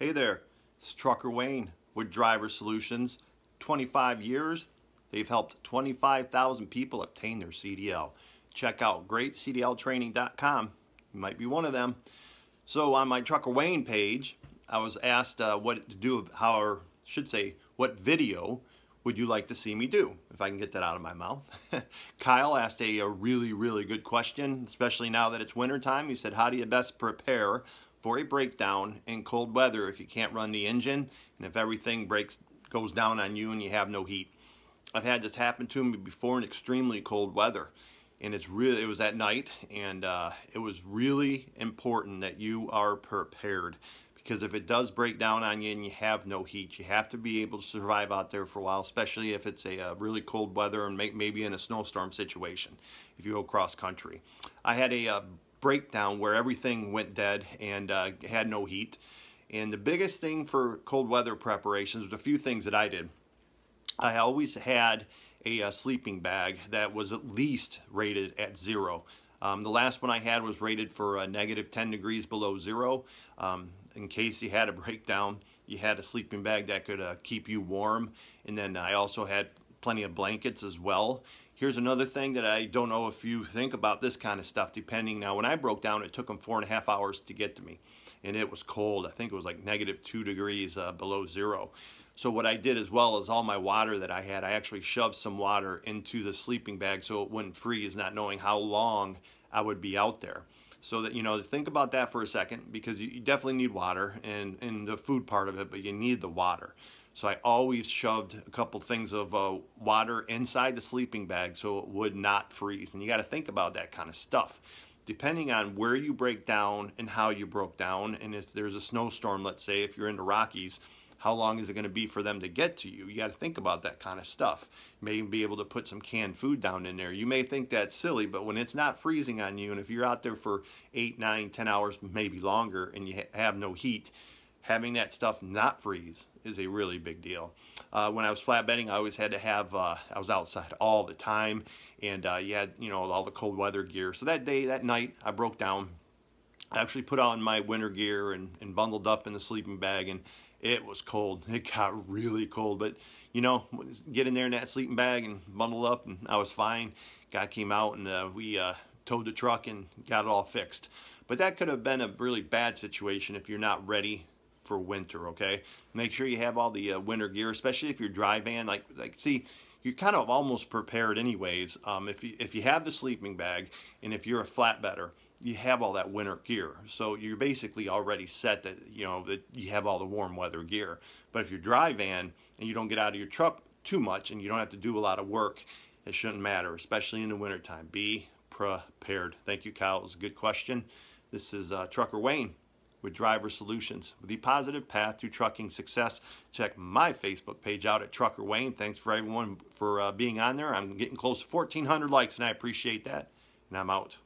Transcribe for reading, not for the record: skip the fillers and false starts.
Hey there, it's Trucker Wayne with Driver Solutions. 25 years, they've helped 25,000 people obtain their CDL. Check out greatcdltraining.com. You might be one of them. So on my Trucker Wayne page, I was asked what to do, what video would you like to see me do, if I can get that out of my mouth. Kyle asked a really good question, especially now that it's winter time. He said, how do you best prepare for a breakdown in cold weather if you can't run the engine and if everything goes down on you and you have no heat? I've had this happen to me before in extremely cold weather, and it was at night, and it was really important that you are prepared, because if it does break down on you and you have no heat, you have to be able to survive out there for a while, especially if it's a really cold weather and maybe in a snowstorm situation if you go cross country. I had a breakdown where everything went dead and had no heat, and the biggest thing for cold weather preparations was a few things that I did. I always had a sleeping bag that was at least rated at 0. The last one I had was rated for -10 degrees below 0. In case you had a breakdown, you had a sleeping bag that could keep you warm. And then I also had plenty of blankets as well. Here's another thing that I don't know if you think about this kind of stuff, depending. Now, when I broke down, it took them 4.5 hours to get to me, and it was cold. I think it was like -2 degrees below 0. So what I did, as well as all my water that I had, I actually shoved some water into the sleeping bag so it wouldn't freeze, not knowing how long I would be out there. So that, think about that for a second, because you definitely need water and the food part of it, but you need the water. So I always shoved a couple things of water inside the sleeping bag so it would not freeze. And you got to think about that kind of stuff. Depending on where you break down and how you broke down, and if there's a snowstorm, let's say if you're in the Rockies, how long is it going to be for them to get to you? You got to think about that kind of stuff. You may even be able to put some canned food down in there. You may think that's silly, but when it's not freezing on you, and if you're out there for 8, 9, 10 hours, maybe longer, and you have no heat, having that stuff not freeze is a really big deal. When I was flatbedding, I always had to have, I was outside all the time, and you had, all the cold weather gear. So that night, I broke down. I actually put on my winter gear and bundled up in the sleeping bag, and it was cold. It got really cold, but get in there in that sleeping bag and bundle up, and I was fine. Guy came out, and we towed the truck and got it all fixed. But that could have been a really bad situation if you're not ready for winter. Okay, make sure you have all the winter gear, especially if you're dry van. See, you're kind of almost prepared anyways. If you have the sleeping bag, and if you're a flatbedder, you have all that winter gear, so you're basically already set that that you have all the warm weather gear. But if you're dry van and you don't get out of your truck too much and you don't have to do a lot of work, it shouldn't matter, especially in the winter time. Be prepared. Thank you, Kyle. It was a good question. This is Trucker Wayne with Driver Solutions, with the positive path to trucking success. Check my Facebook page out at Trucker Wayne. Thanks for everyone for being on there. I'm getting close to 1,400 likes, and I appreciate that. And I'm out.